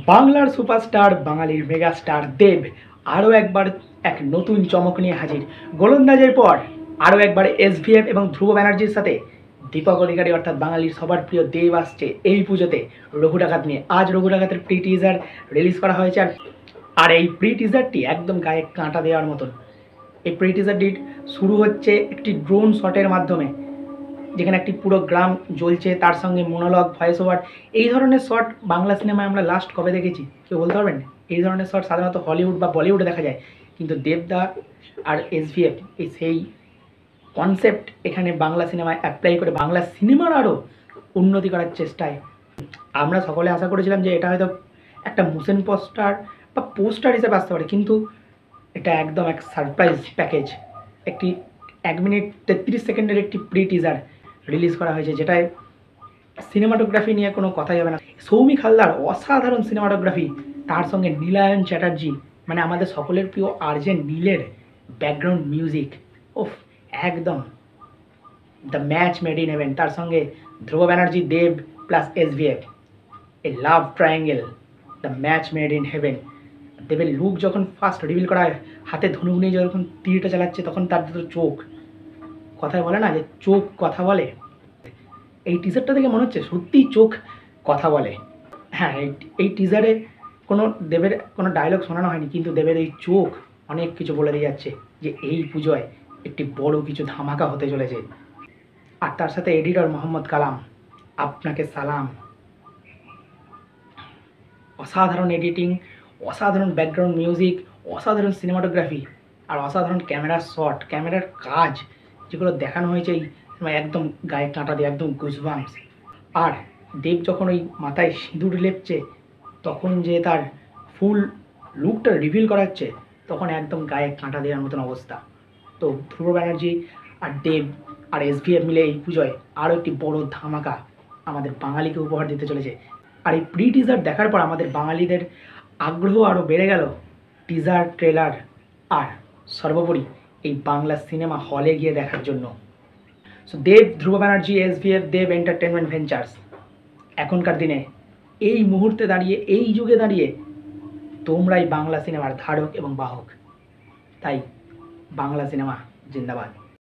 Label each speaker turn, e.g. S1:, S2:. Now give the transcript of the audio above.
S1: বাংলার সুপারস্টার বাঙালির মেগাস্টার দেব আরও একবার এক নতুন চমক নিয়ে হাজির। গোলন্দাজের পর আরও একবার এসভিএফ এবং ধ্রুব ব্যানার্জির সাথে দীপক অধিকারী অর্থাৎ বাঙালির সবার প্রিয় দেব আসছে এই পুজোতে রঘু ডাকাত নিয়ে। আজ রঘু ডাকাতের প্রি টিজার রিলিজ করা হয়েছে, আর এই প্রি টিজারটি একদম গায়ে কাঁটা দেওয়ার মতন। এই প্রি টিজারটি শুরু হচ্ছে একটি ড্রোন শটের মাধ্যমে, যেখানে একটি পুরো গ্রাম জ্বলছে, তার সঙ্গে মনোলগ, ভয়েস ওভার। এই ধরনের শট বাংলা সিনেমায় আমরা লাস্ট কবে দেখেছি কেউ বলতে পারবেন? এই ধরনের শট সাধারণত হলিউড বা বলিউডে দেখা যায়, কিন্তু দেবদা আর এসভিএফ এই সেই কনসেপ্ট এখানে বাংলা সিনেমায় অ্যাপ্লাই করে বাংলা সিনেমার আরও উন্নতি করার চেষ্টায়। আমরা সকলে আশা করেছিলাম যে এটা হয়তো একটা মোশন পোস্টার বা পোস্টার হিসেবে আসতে পারে, কিন্তু এটা একদম এক সারপ্রাইজ প্যাকেজ। একটি 1 মিনিট 33 সেকেন্ডের একটি প্রি টিজার রিলিজ করা হয়েছে, যেটায় সিনেমাটোগ্রাফি নিয়ে কোনো কথাই হবে না। সৌমিক হালদার অসাধারণ সিনেমাটোগ্রাফি, তার সঙ্গে নীলায়ন চ্যাটার্জি, মানে আমাদের সকলের প্রিয় আরজে নীলের ব্যাকগ্রাউন্ড মিউজিক, ওফ একদম the match made in heaven. তার সঙ্গে Dhruba Banerjee, Dev plus SVF, a love triangle, the match made in heaven. দেবের লুক যখন ফার্স্ট রিভিল করা হয়, হাতে ধনুক নিয়ে যখন তীরটা চালাচ্ছে, তখন তার দুটো চোখ, কথায় বলে না যে চোখ কথা বলে, এই টিজারটা দেখে মনে হচ্ছে সত্যিই চোখ কথা বলে। হ্যাঁ, এই টিজারে দেবের কোনো ডায়লগ শোনানো হয়নি, কিন্তু দেবের এই চোখ অনেক কিছু বলে দিয়ে যাচ্ছে যে এই পুজোয় একটি বড় কিছু ধামাকা হতে চলেছে। আর তার সাথে এডিটর মোহাম্মদ কালাম, আপনাকে সালাম। অসাধারণ এডিটিং, অসাধারণ ব্যাকগ্রাউন্ড মিউজিক, অসাধারণ সিনেমাটোগ্রাফি, আর অসাধারণ ক্যামেরার শট, ক্যামেরার কাজ যেগুলো দেখানো হয়েছে এই একদম গায়ে কাঁটা দিয়ে, একদম গুজবাম্পস। আর দেব যখন ওই মাথায় সিঁদুর লেপছে, তখন যে তার ফুল লুকটা রিভিল করাচ্ছে, তখন একদম গায়ে কাঁটা দেওয়ার মতন অবস্থা। তো ধ্রুব ব্যানার্জি আর দেব আর এসভিএফ মিলে এই পুজোয় আরও একটি বড় ধামাকা আমাদের বাঙালিকে উপহার দিতে চলেছে। আর এই প্রি টিজার দেখার পর আমাদের বাঙালিদের আগ্রহ আরও বেড়ে গেল টিজার, ট্রেলার আর সর্বোপরি এই বাংলা সিনেমা হলে গিয়ে দেখার জন্য। সো দেব, ধ্রুব ব্যানার্জি, এসভিএফ, দেব এন্টারটেনমেন্ট ভেঞ্চার্স এখনকার দিনে এই মুহূর্তে দাঁড়িয়ে, এই যুগে দাঁড়িয়ে তোমরাই বাংলা সিনেমার ধারক এবং বাহক। তাই বাংলা সিনেমা জিন্দাবাদ।